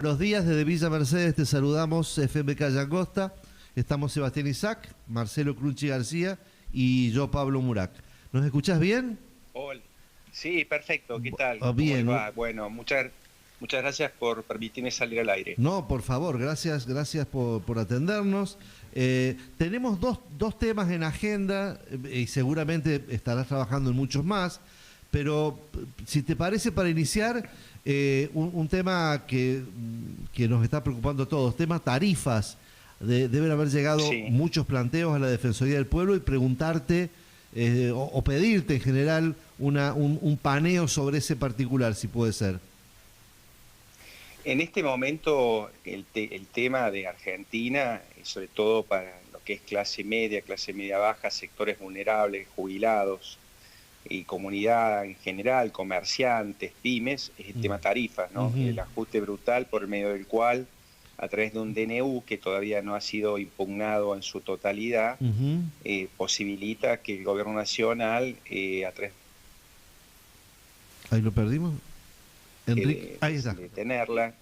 Buenos días, desde Villa Mercedes te saludamos, FM Calle Angosta. Estamos Sebastián Isaac, Marcelo Crunchi García y yo, Pablo Murac. ¿Nos escuchás bien? Hola. Sí, perfecto. ¿Qué tal? ¿Cómo le Bien. va? Bueno, muchas gracias por permitirme salir al aire. No, por favor, gracias por atendernos. Tenemos dos temas en agenda y seguramente estarás trabajando en muchos más, pero si te parece, para iniciar, un tema que nos está preocupando a todos, tema tarifas. Deben haber llegado Sí. muchos planteos a la Defensoría del Pueblo y preguntarte o pedirte en general un paneo sobre ese particular, si puede ser. En este momento el tema de Argentina, sobre todo para lo que es clase media baja, sectores vulnerables, jubilados y comunidad en general, comerciantes, pymes, es el tema tarifas, ¿no? Ujú. El ajuste brutal por medio del cual, a través de un DNU que todavía no ha sido impugnado en su totalidad, Ujú. posibilita que el gobierno nacional, a través Ahí lo perdimos. Enrique, ahí está. de tenerla,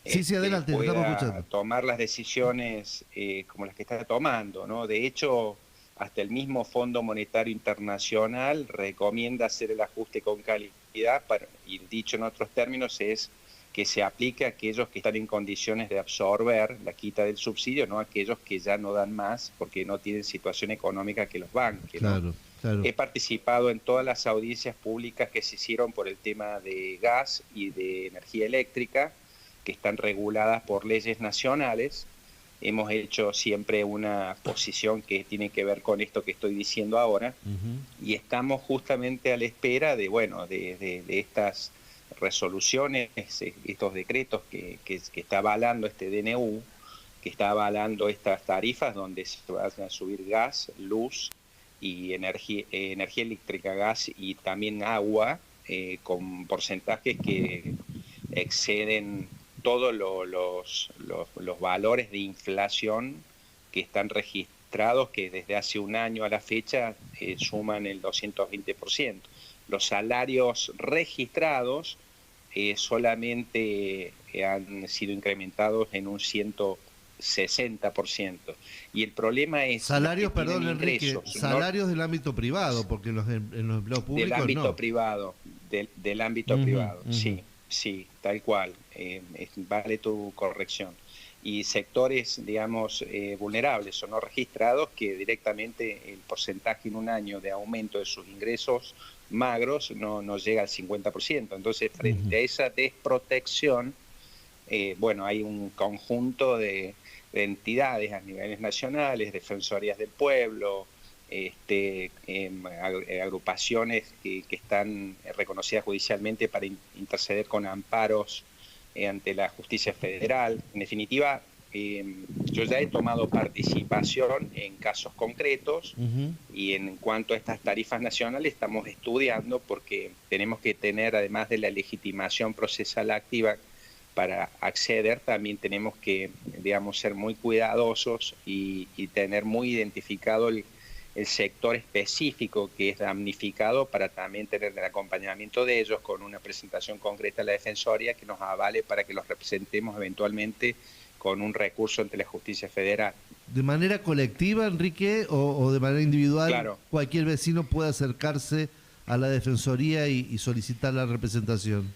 Sí, sí, adelante, te estamos pueda escuchando. tomar las decisiones como las que está tomando, ¿no? De hecho, hasta el mismo Fondo Monetario Internacional recomienda hacer el ajuste con calidad, y dicho en otros términos es que se aplique a aquellos que están en condiciones de absorber la quita del subsidio, no a aquellos que ya no dan más porque no tienen situación económica que los banque, ¿no? Claro, claro. He participado en todas las audiencias públicas que se hicieron por el tema de gas y de energía eléctrica, que están reguladas por leyes nacionales. Hemos hecho siempre una posición que tiene que ver con esto que estoy diciendo ahora, Ujú. y estamos justamente a la espera de, bueno, de estas resoluciones, estos decretos que está avalando este DNU, que está avalando estas tarifas donde se van a subir gas, luz y energía eléctrica, gas y también agua, con porcentajes que exceden todos los valores de inflación que están registrados, que desde hace un año a la fecha suman el 220%. Los salarios registrados solamente han sido incrementados en un 160%. Y el problema es los que Salarios, tienen perdón, Enrique, ingresos, ¿no? salarios del ámbito privado, porque en los empleos Del públicos ámbito no. privado, del ámbito Ujú, privado, ujú. sí, sí, tal cual, vale tu corrección. Y sectores, digamos, vulnerables o no registrados, que directamente el porcentaje en un año de aumento de sus ingresos magros no llega al 50%. Entonces, Ujú. frente a esa desprotección, bueno, hay un conjunto de entidades a niveles nacionales, defensorías del pueblo, agrupaciones que están reconocidas judicialmente para interceder con amparos ante la justicia federal. En definitiva, yo ya he tomado participación en casos concretos, Ujú. y en cuanto a estas tarifas nacionales estamos estudiando, porque tenemos que tener, además de la legitimación procesal activa para acceder, también tenemos que, digamos, ser muy cuidadosos y tener muy identificado el sector específico que es damnificado, para también tener el acompañamiento de ellos con una presentación concreta a la Defensoría que nos avale para que los representemos eventualmente con un recurso ante la justicia federal. ¿De manera colectiva, Enrique, o de manera individual, Claro, cualquier vecino puede acercarse a la Defensoría y solicitar la representación?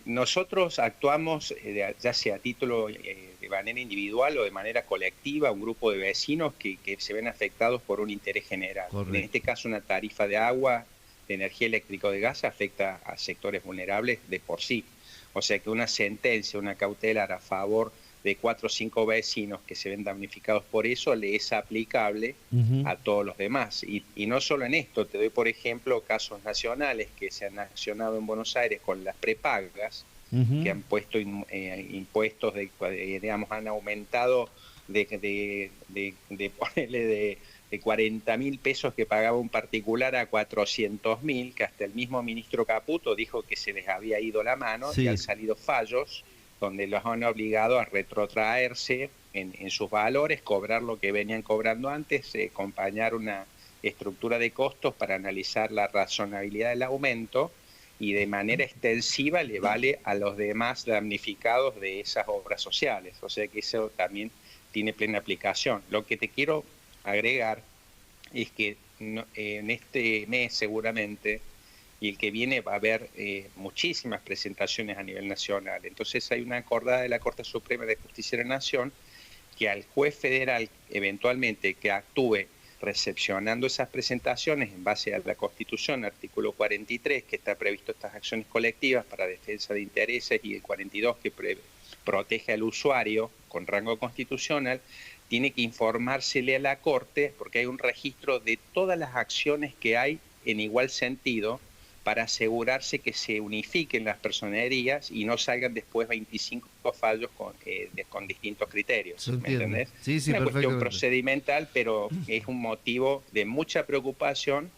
nosotros actuamos, ya sea a título de manera individual o de manera colectiva, un grupo de vecinos que se ven afectados por un interés general. En Correcto. este caso, una tarifa de agua, de energía eléctrica o de gas afecta a sectores vulnerables de por sí. O sea que una sentencia, una cautelar a favor de 4 o 5 vecinos que se ven damnificados por eso, le es aplicable Ujú. a todos los demás. Y no solo en esto, te doy por ejemplo casos nacionales que se han accionado en Buenos Aires con las prepagas, que Ujú. han puesto impuestos, digamos, han aumentado de ponerle de 40.000 pesos que pagaba un particular a 400.000, que hasta el mismo ministro Caputo dijo que se les había ido la mano, y han Sí. salido fallos donde los han obligado a retrotraerse en sus valores, cobrar lo que venían cobrando antes, acompañar una estructura de costos para analizar la razonabilidad del aumento, y de manera extensiva le vale a los demás damnificados de esas obras sociales. O sea que eso también tiene plena aplicación. Lo que te quiero agregar es que en este mes seguramente y el que viene va a haber muchísimas presentaciones a nivel nacional. Entonces hay una acordada de la Corte Suprema de Justicia de la Nación que al juez federal eventualmente que actúe recepcionando esas presentaciones en base a la Constitución, artículo 43, que está previsto estas acciones colectivas para defensa de intereses, y el 42, que protege al usuario con rango constitucional, tiene que informársele a la Corte, porque hay un registro de todas las acciones que hay en igual sentido, para asegurarse que se unifiquen las personerías y no salgan después 25 fallos con distintos criterios. ¿Me entendés? Sí, sí, una cuestión procedimental, pero es un motivo de mucha preocupación,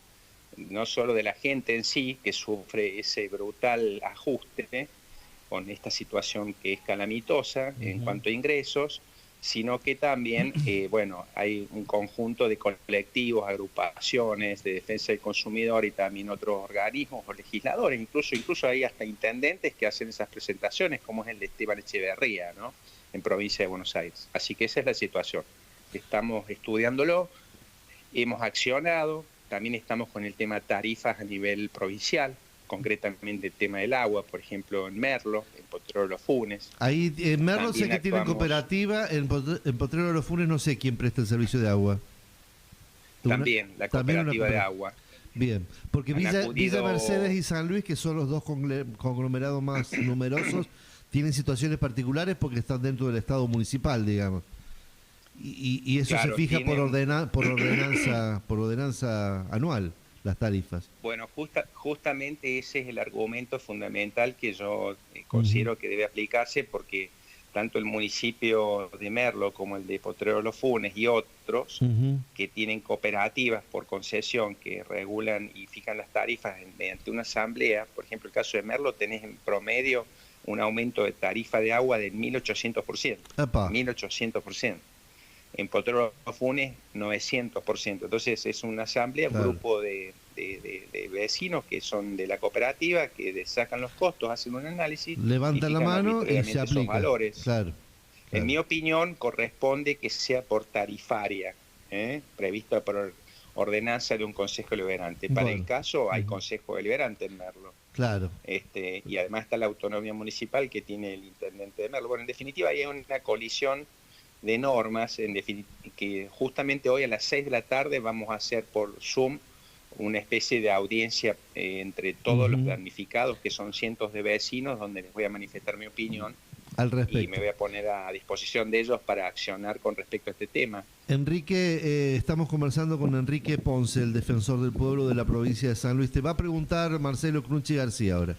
no solo de la gente en sí, que sufre ese brutal ajuste con esta situación que es calamitosa en cuanto a ingresos, sino que también, bueno, hay un conjunto de colectivos, agrupaciones de defensa del consumidor y también otros organismos o legisladores, incluso hay hasta intendentes que hacen esas presentaciones, como es el de Esteban Echeverría, ¿no?, en provincia de Buenos Aires. Así que esa es la situación. Estamos estudiándolo, hemos accionado, también estamos con el tema tarifas a nivel provincial, concretamente el tema del agua, por ejemplo, en Merlo, en Potrero de los Funes. Ahí en Merlo sé que tienen cooperativa, en Potrero de los Funes no sé quién presta el servicio de agua. También, la cooperativa de agua. Bien, porque Villa Mercedes y San Luis, que son los dos conglomerados más numerosos, tienen situaciones particulares porque están dentro del Estado municipal, digamos. Y eso claro, se fija por ordenanza anual, las tarifas. Bueno, justamente ese es el argumento fundamental que yo considero que debe aplicarse, porque tanto el municipio de Merlo como el de Potrero de los Funes y otros que tienen cooperativas por concesión que regulan y fijan las tarifas mediante una asamblea. Por ejemplo, el caso de Merlo, tenés en promedio un aumento de tarifa de agua del 1.800%. 1.800%. En Potrero de los Funes, 900%. Entonces es una asamblea, un grupo de vecinos que son de la cooperativa, que sacan los costos, hacen un análisis, levantan la mano y se aplica. Valores. Claro. En mi opinión, corresponde que sea por tarifaria, prevista por ordenanza de un consejo deliberante. Para el caso hay consejo deliberante en Merlo. Claro. Y además está la autonomía municipal que tiene el intendente de Merlo. Bueno, en definitiva hay una colisión de normas, que justamente hoy a las 6 de la tarde vamos a hacer por Zoom una especie de audiencia entre todos los damnificados, que son cientos de vecinos, donde les voy a manifestar mi opinión al respecto. Y me voy a poner a disposición de ellos para accionar con respecto a este tema. Enrique, estamos conversando con Enrique Ponce, el defensor del pueblo de la provincia de San Luis. Te va a preguntar Marcelo Crunchi García ahora.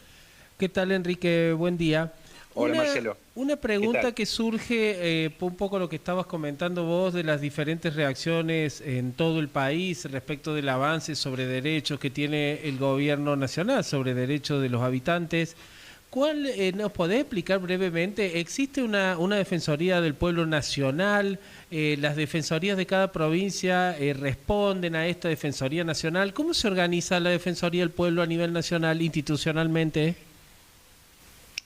¿Qué tal, Enrique? Buen día. Hola, Marcelo. Una pregunta que surge un poco lo que estabas comentando vos de las diferentes reacciones en todo el país respecto del avance sobre derechos que tiene el gobierno nacional, sobre derechos de los habitantes. ¿Cuál nos podés explicar brevemente? ¿Existe una Defensoría del Pueblo Nacional? ¿Las defensorías de cada provincia responden a esta Defensoría Nacional? ¿Cómo se organiza la Defensoría del Pueblo a nivel nacional institucionalmente?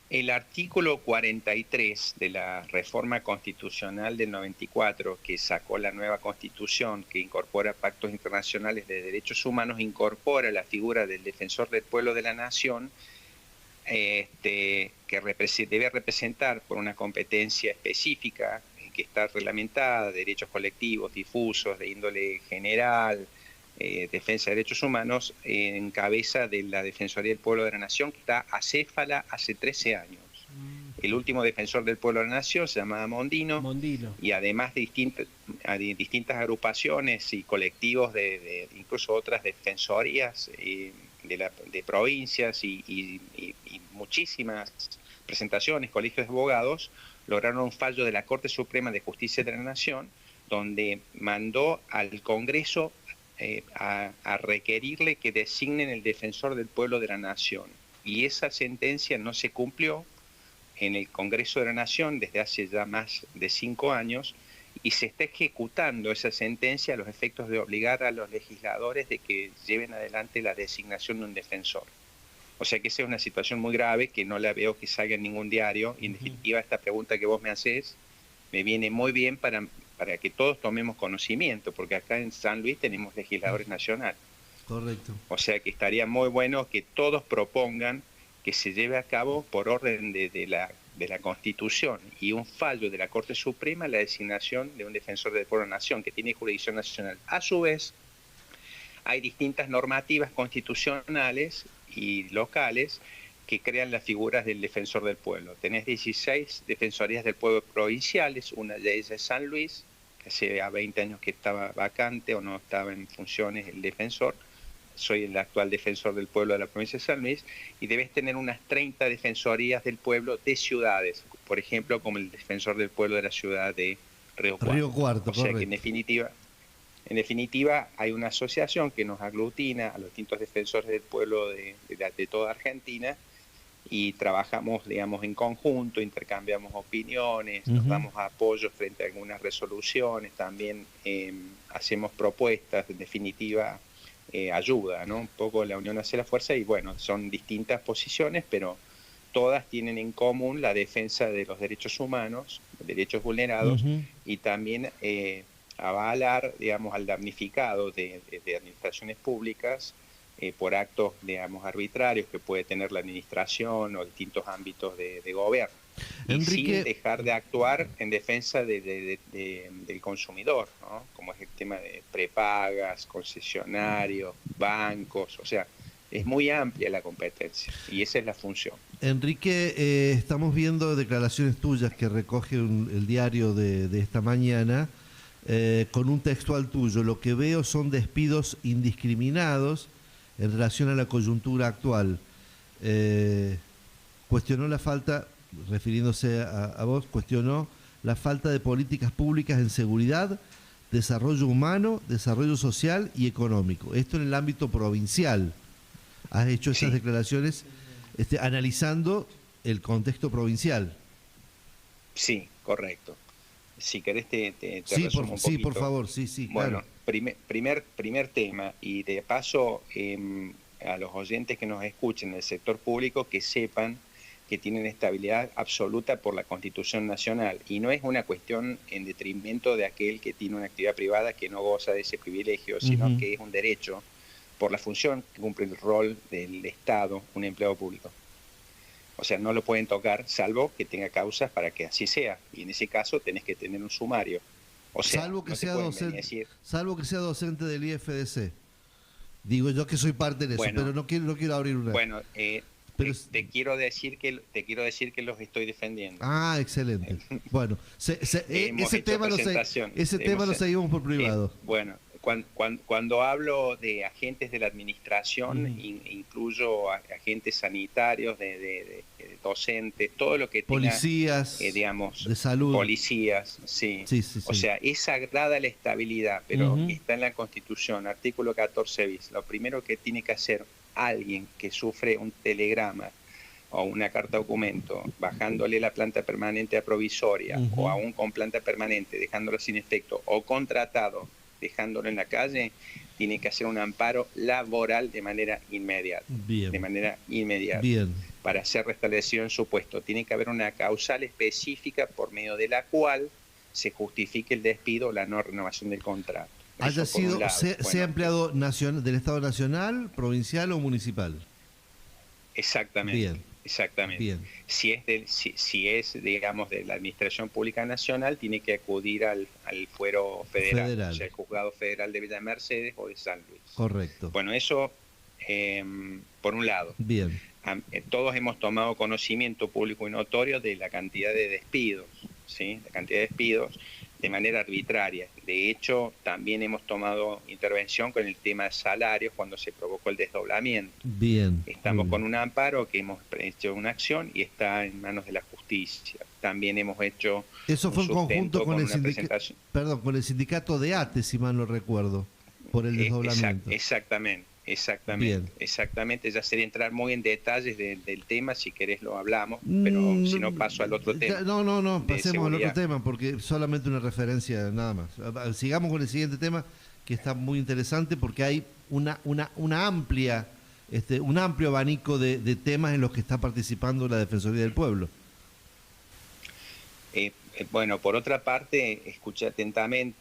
El artículo 43 de la reforma constitucional del 94, que sacó la nueva constitución, que incorpora pactos internacionales de derechos humanos, incorpora la figura del defensor del pueblo de la nación, que debe representar por una competencia específica que está reglamentada, derechos colectivos, difusos, de índole general, defensa de derechos humanos, en cabeza de la Defensoría del Pueblo de la Nación, que está acéfala hace 13 años. El último defensor del pueblo de la nación se llamaba Mondino. Y además de distintas agrupaciones y colectivos de incluso otras defensorías de provincias y muchísimas presentaciones, colegios de abogados, lograron un fallo de la Corte Suprema de Justicia de la Nación, donde mandó al Congreso a requerirle que designen el defensor del pueblo de la nación. Y esa sentencia no se cumplió en el Congreso de la Nación desde hace ya más de 5 años, y se está ejecutando esa sentencia a los efectos de obligar a los legisladores de que lleven adelante la designación de un defensor. O sea que esa es una situación muy grave que no la veo que salga en ningún diario. Y en definitiva, esta pregunta que vos me haces me viene muy bien para que todos tomemos conocimiento, porque acá en San Luis tenemos legisladores nacionales. Correcto. O sea que estaría muy bueno que todos propongan que se lleve a cabo por orden de la Constitución y un fallo de la Corte Suprema la designación de un defensor del pueblo de la nación que tiene jurisdicción nacional. A su vez, hay distintas normativas constitucionales y locales que crean las figuras del defensor del pueblo. Tenés 16 defensorías del pueblo provinciales, una de ellas es San Luis, que hace 20 años que estaba vacante o no estaba en funciones el defensor. Soy el actual defensor del pueblo de la provincia de San Luis, y debes tener unas 30 defensorías del pueblo de ciudades, por ejemplo, como el defensor del pueblo de la ciudad de Río Cuarto. Río Cuarto, o sea correcto. que en definitiva hay una asociación que nos aglutina a los distintos defensores del pueblo de toda Argentina, y trabajamos, digamos, en conjunto, intercambiamos opiniones, nos damos apoyo frente a algunas resoluciones, también hacemos propuestas, en definitiva ayuda, ¿no? Un poco la unión hace la fuerza, y bueno, son distintas posiciones, pero todas tienen en común la defensa de los derechos humanos, derechos vulnerados, y también avalar, digamos, al damnificado de administraciones públicas por actos, digamos, arbitrarios que puede tener la administración o distintos ámbitos de gobierno. Enrique, y sin dejar de actuar en defensa del consumidor, ¿no? Como es el tema de prepagas, concesionarios, bancos, o sea, es muy amplia la competencia y esa es la función. Enrique, estamos viendo declaraciones tuyas que recoge el diario de esta mañana, con un textual tuyo. Lo que veo son despidos indiscriminados en relación a la coyuntura actual. Cuestionó la falta, refiriéndose a vos, cuestionó la falta de políticas públicas en seguridad, desarrollo humano, desarrollo social y económico. Esto en el ámbito provincial. Has hecho esas declaraciones analizando el contexto provincial. Sí, correcto. Si querés te sí, resumo un poquito. Sí, por favor, sí, Bueno, claro. primer tema, y de paso a los oyentes que nos escuchen del sector público, que sepan que tienen estabilidad absoluta por la Constitución Nacional, y no es una cuestión en detrimento de aquel que tiene una actividad privada que no goza de ese privilegio, sino que es un derecho por la función que cumple el rol del Estado, un empleado público. O sea, no lo pueden tocar, salvo que tenga causas para que así sea. Y en ese caso tenés que tener un sumario. O sea, salvo que, no sea docente del IFDC. Digo yo que soy parte de eso, pero no quiero abrir una. Bueno, te quiero decir que los estoy defendiendo. Ah, excelente. Bueno, ese tema lo seguimos por privado. Bueno, cuando hablo de agentes de la administración, incluyo agentes sanitarios, de docentes, todo lo que tenga, policías, digamos, de salud. Policías, sí. O sea, es sagrada la estabilidad, pero está en la Constitución, artículo 14 bis. Lo primero que tiene que hacer alguien que sufre un telegrama o una carta documento, bajándole la planta permanente a provisoria, o aún con planta permanente, dejándolo sin efecto, o contratado, dejándolo en la calle, tiene que hacer un amparo laboral de manera inmediata. Bien. De manera inmediata. Bien. Para ser restablecido en su puesto. Tiene que haber una causal específica por medio de la cual se justifique el despido o la no renovación del contrato. Haya sido, sea empleado del Estado Nacional, provincial o municipal. Exactamente. Bien. Exactamente. Bien. Si es, digamos, de la Administración Pública Nacional, tiene que acudir al fuero federal, o sea, el Juzgado Federal de Villa Mercedes o de San Luis. Correcto. Bueno, eso por un lado. Bien. Todos hemos tomado conocimiento público y notorio de la cantidad de despidos, ¿sí? La cantidad de despidos de manera arbitraria. De hecho, también hemos tomado intervención con el tema de salarios cuando se provocó el desdoblamiento. Bien. Estamos con un amparo que hemos hecho una acción y está en manos de la justicia. También hemos hecho eso fue en conjunto con el sindicato de ATE, si mal no recuerdo, por el desdoblamiento. Exactamente. Ya sería entrar muy en detalles del tema, si querés lo hablamos, pero si no paso al otro tema. No, pasemos al otro tema, porque solamente una referencia nada más. Sigamos con el siguiente tema, que está muy interesante, porque hay una amplia un amplio abanico de temas en los que está participando la Defensoría del Pueblo. Bueno, por otra parte, escuché atentamente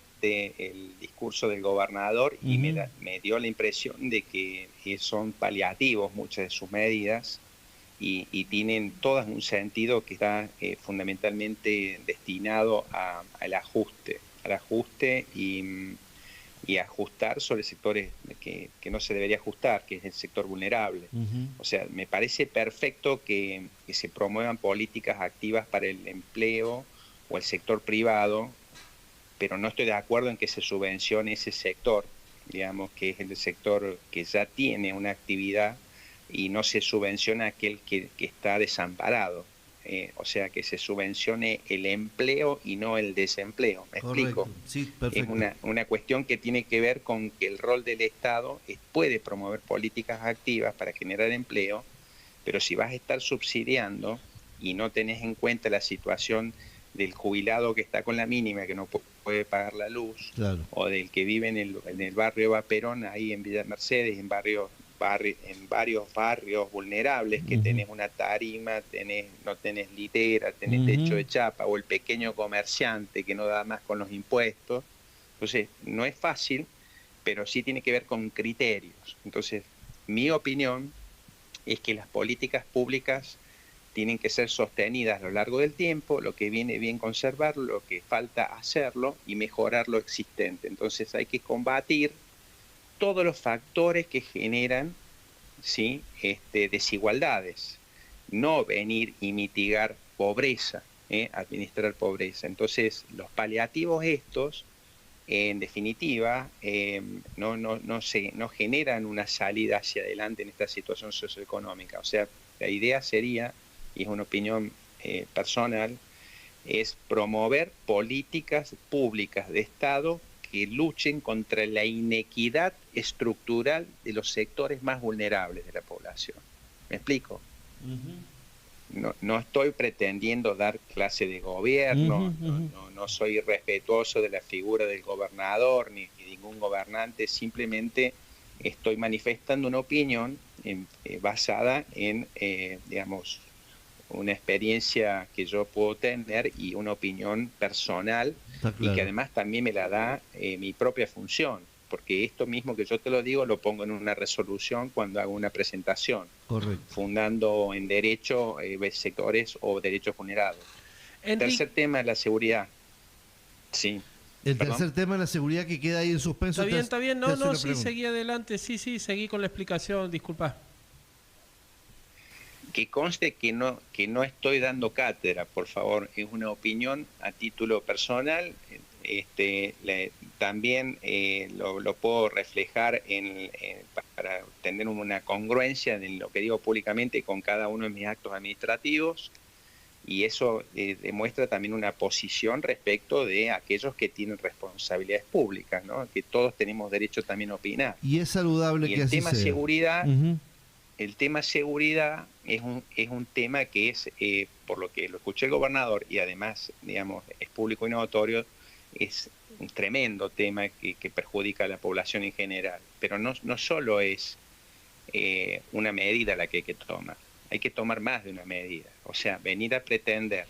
el discurso del gobernador y me dio la impresión de que son paliativos muchas de sus medidas y tienen todas un sentido que está fundamentalmente destinado al ajuste y ajustar sobre sectores que no se debería ajustar, que es el sector vulnerable. O sea, me parece perfecto que se promuevan políticas activas para el empleo o el sector privado, pero no estoy de acuerdo en que se subvencione ese sector, digamos, que es el sector que ya tiene una actividad y no se subvenciona aquel que está desamparado. O sea, que se subvencione el empleo y no el desempleo. ¿Me explico? Sí, perfecto. Es una cuestión que tiene que ver con que el rol del Estado puede promover políticas activas para generar empleo, pero si vas a estar subsidiando y no tenés en cuenta la situación del jubilado que está con la mínima, que no puede pagar la luz, claro, o del que vive en el barrio Vaperón, ahí en Villa Mercedes, en varios barrios vulnerables, que tenés una tarima, no tenés litera, tenés techo de chapa, o el pequeño comerciante que no da más con los impuestos. Entonces, no es fácil, pero sí tiene que ver con criterios. Entonces, mi opinión es que las políticas públicas tienen que ser sostenidas a lo largo del tiempo, lo que viene bien conservarlo, lo que falta hacerlo y mejorar lo existente. Entonces hay que combatir todos los factores que generan, ¿sí?, desigualdades, no venir y mitigar pobreza, administrar pobreza. Entonces los paliativos estos, en definitiva, no generan una salida hacia adelante en esta situación socioeconómica. O sea, la idea sería, y es una opinión personal, es promover políticas públicas de Estado que luchen contra la inequidad estructural de los sectores más vulnerables de la población. ¿Me explico? No estoy pretendiendo dar clase de gobierno, no soy irrespetuoso de la figura del gobernador ni de ningún gobernante, simplemente estoy manifestando una opinión basada en, digamos, una experiencia que yo puedo tener y una opinión personal, claro, y que además también me la da mi propia función, porque esto mismo que yo te lo digo lo pongo en una resolución cuando hago una presentación. Correcto. Fundando en derecho sectores o derechos vulnerados. Tercer tema es la seguridad. Sí. El tercer tema es la seguridad, que queda ahí en suspenso. Está bien, no, sí, seguí adelante, sí, seguí con la explicación, disculpa. Que conste que no estoy dando cátedra, por favor, es una opinión a título personal. También lo puedo reflejar para tener una congruencia en lo que digo públicamente con cada uno de mis actos administrativos, y eso demuestra también una posición respecto de aquellos que tienen responsabilidades públicas, ¿no? Que todos tenemos derecho también a opinar. Y es saludable que así sea. El tema seguridad es un tema que es, por lo que lo escuché el gobernador, y además, digamos, es público y notorio, es un tremendo tema que perjudica a la población en general. Pero no solo es una medida la que hay que tomar, hay que tomar más de una medida. O sea, venir a pretender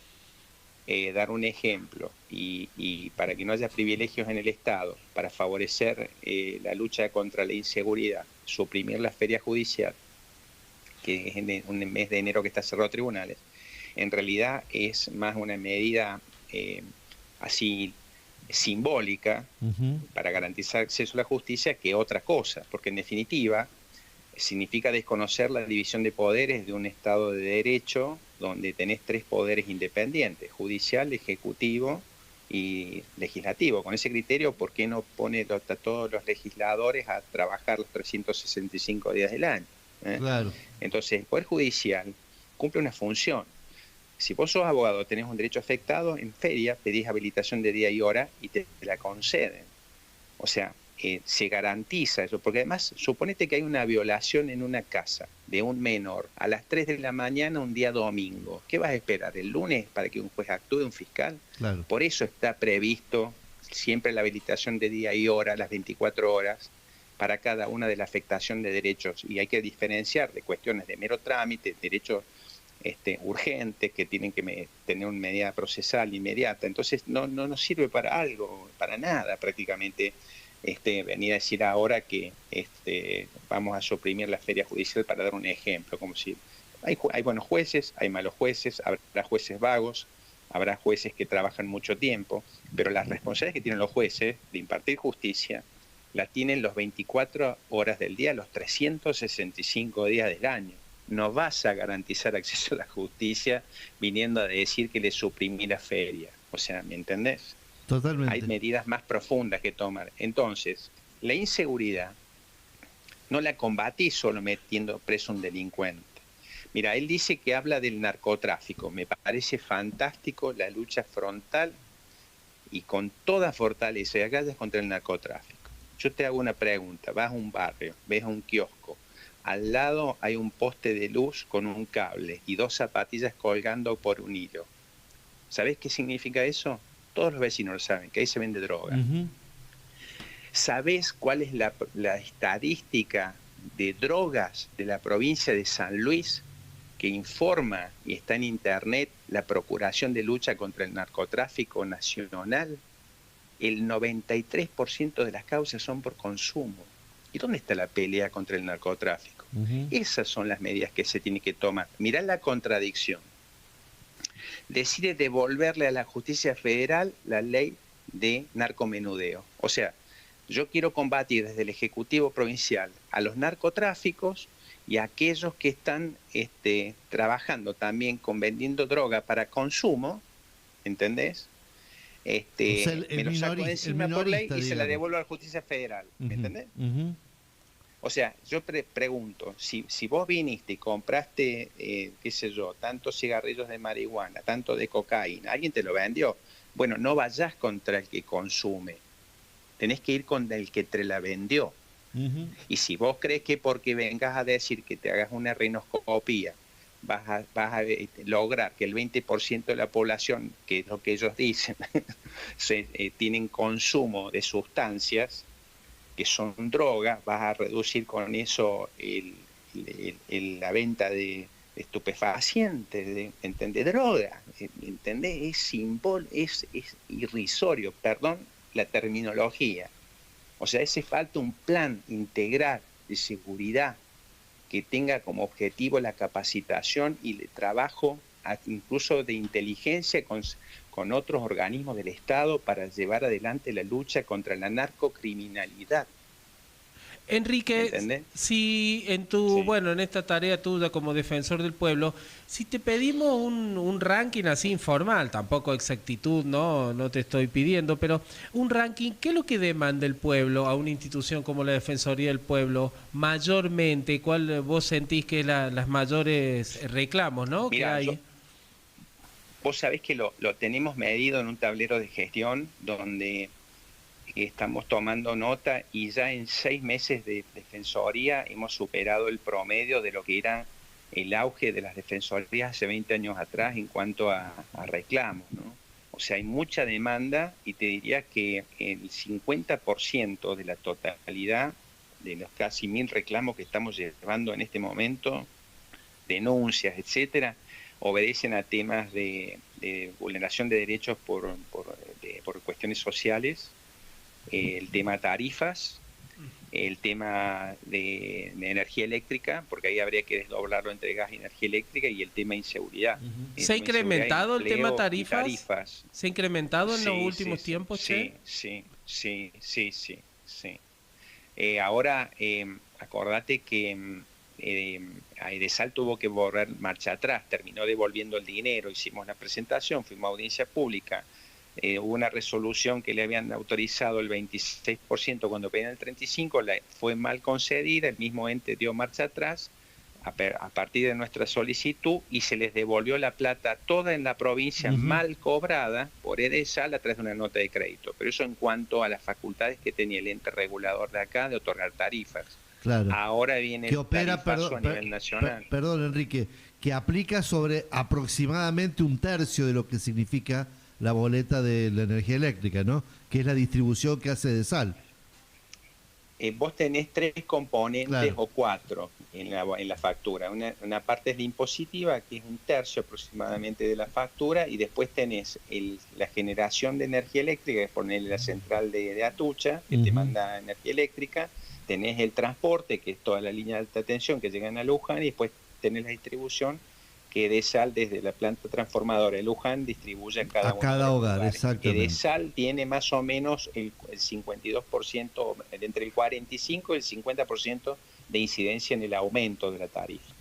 dar un ejemplo y para que no haya privilegios en el Estado, para favorecer la lucha contra la inseguridad, suprimir la feria judicial, que es en un mes de enero que está cerrado tribunales, en realidad es más una medida así simbólica para garantizar acceso a la justicia que otra cosa, porque en definitiva significa desconocer la división de poderes de un Estado de Derecho donde tenés tres poderes independientes: judicial, ejecutivo y legislativo. Con ese criterio, ¿por qué no pone a todos los legisladores a trabajar los 365 días del año? Claro. Entonces, el Poder Judicial cumple una función. Si vos sos abogado, tenés un derecho afectado, en feria pedís habilitación de día y hora y te la conceden. O sea, se garantiza eso, porque además, suponete que hay una violación en una casa de un menor a las 3 de la mañana un día domingo. ¿Qué vas a esperar? ¿El lunes para que un juez actúe, un fiscal? Claro. Por eso está previsto siempre la habilitación de día y hora, las 24 horas, para cada una de la afectación de derechos, y hay que diferenciar de cuestiones de mero trámite, derechos urgentes que tienen que tener una medida procesal inmediata. Entonces no nos sirve para algo, para nada prácticamente, venir a decir ahora que vamos a suprimir la feria judicial, para dar un ejemplo, como si hay buenos jueces, hay malos jueces, habrá jueces vagos, habrá jueces que trabajan mucho tiempo, pero las responsabilidades que tienen los jueces de impartir justicia la tienen los 24 horas del día, los 365 días del año. No vas a garantizar acceso a la justicia viniendo a decir que le suprimí la feria. O sea, ¿me entendés? Totalmente. Hay medidas más profundas que tomar. Entonces, la inseguridad no la combatí solo metiendo preso a un delincuente. Mira, él dice que habla del narcotráfico. Me parece fantástico la lucha frontal y con toda fortaleza y agallas contra el narcotráfico. Yo te hago una pregunta. Vas a un barrio, ves un kiosco. Al lado hay un poste de luz con un cable y 2 zapatillas colgando por un hilo. ¿Sabés qué significa eso? Todos los vecinos lo saben, que ahí se vende droga. Uh-huh. ¿Sabés cuál es la estadística de drogas de la provincia de San Luis, que informa y está en internet la Procuración de Lucha contra el Narcotráfico Nacional? El 93% de las causas son por consumo. ¿Y dónde está la pelea contra el narcotráfico? Uh-huh. Esas son las medidas que se tienen que tomar. Mirá la contradicción. Decide devolverle a la justicia federal la ley de narcomenudeo. O sea, yo quiero combatir desde el Ejecutivo Provincial a los narcotráficos y a aquellos que están trabajando también con vendiendo droga para consumo, ¿entendés? O sea, me lo saco de encima por ley y se la devuelvo a la justicia federal, ¿me entendés? Uh-huh. O sea, yo pregunto, si vos viniste y compraste, qué sé yo, tantos cigarrillos de marihuana, tanto de cocaína, alguien te lo vendió, bueno, no vayas contra el que consume, tenés que ir con el que te la vendió. Uh-huh. Y si vos crees que porque vengas a decir que te hagas una rinoscopía, vas a lograr que el 20% de la población, que es lo que ellos dicen, tienen consumo de sustancias que son drogas, vas a reducir con eso la venta de estupefacientes, ¿entendés? Droga, ¿entendés? Es irrisorio, perdón la terminología. O sea, hace falta un plan integral de seguridad que tenga como objetivo la capacitación y el trabajo incluso de inteligencia con otros organismos del Estado para llevar adelante la lucha contra la narcocriminalidad. Enrique, si en en esta tarea tuya como defensor del pueblo, si te pedimos un ranking así informal, tampoco exactitud, no te estoy pidiendo, pero un ranking, ¿qué es lo que demanda el pueblo a una institución como la Defensoría del Pueblo mayormente? ¿Cuál vos sentís que es las mayores reclamos, ¿no? Mirá, que hay? Vos sabés que lo tenemos medido en un tablero de gestión donde estamos tomando nota y ya en 6 meses de defensoría hemos superado el promedio de lo que era el auge de las defensorías hace 20 años atrás en cuanto a reclamos, ¿no? O sea, hay mucha demanda y te diría que el 50% de la totalidad de los casi 1000 reclamos que estamos llevando en este momento, denuncias, etcétera, obedecen a temas de vulneración de derechos por cuestiones sociales, el tema tarifas, el tema de energía eléctrica, porque ahí habría que desdoblarlo entre gas y energía eléctrica, y el tema inseguridad. Uh-huh. ¿Se ha incrementado el tema tarifas? ¿Se ha incrementado en los últimos tiempos? Sí. Ahora, acordate que Aidesal tuvo que borrar marcha atrás, terminó devolviendo el dinero, hicimos la presentación, fuimos a audiencia pública, hubo una resolución que le habían autorizado el 26% cuando pedían el 35%, fue mal concedida, el mismo ente dio marcha atrás a partir de nuestra solicitud y se les devolvió la plata toda en la provincia, uh-huh, mal cobrada por Aidesal a través de una nota de crédito. Pero eso en cuanto a las facultades que tenía el ente regulador de acá de otorgar tarifas. Claro. Ahora viene el tarifazo a nivel nacional. Perdón, Enrique, que aplica sobre aproximadamente 1/3 de lo que significa la boleta de la energía eléctrica, ¿no? Que es la distribución que hace Aidesal. vos tenés 3 componentes Claro. o 4 en la factura. Una parte es la impositiva, que es 1/3 aproximadamente de la factura, y después tenés la generación de energía eléctrica, que es ponerle la central de Atucha, que te manda energía eléctrica. Tenés el transporte, que es toda la línea de alta tensión que llegan a Luján, y después tenés la distribución, que Edesal desde la planta transformadora de Luján distribuye a cada uno de los hogar, lugares. exactamente. Edesal tiene más o menos el 52%, entre el 45 y el 50% de incidencia en el aumento de la tarifa.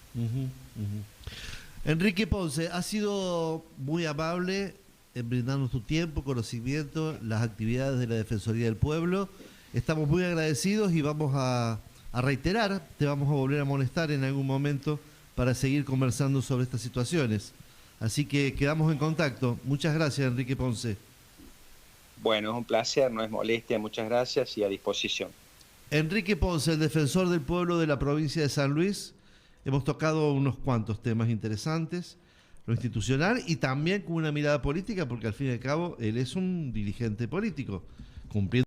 Enrique Ponce, ha sido muy amable en brindarnos tu tiempo, conocimiento, las actividades de la Defensoría del Pueblo. Estamos muy agradecidos y vamos a reiterar, te vamos a volver a molestar en algún momento para seguir conversando sobre estas situaciones. Así que quedamos en contacto. Muchas gracias, Enrique Ponce. Bueno, es un placer, no es molestia, muchas gracias y a disposición. Enrique Ponce, el defensor del pueblo de la provincia de San Luis. Hemos tocado unos cuantos temas interesantes, lo institucional y también con una mirada política, porque al fin y al cabo él es un dirigente político, cumpliendo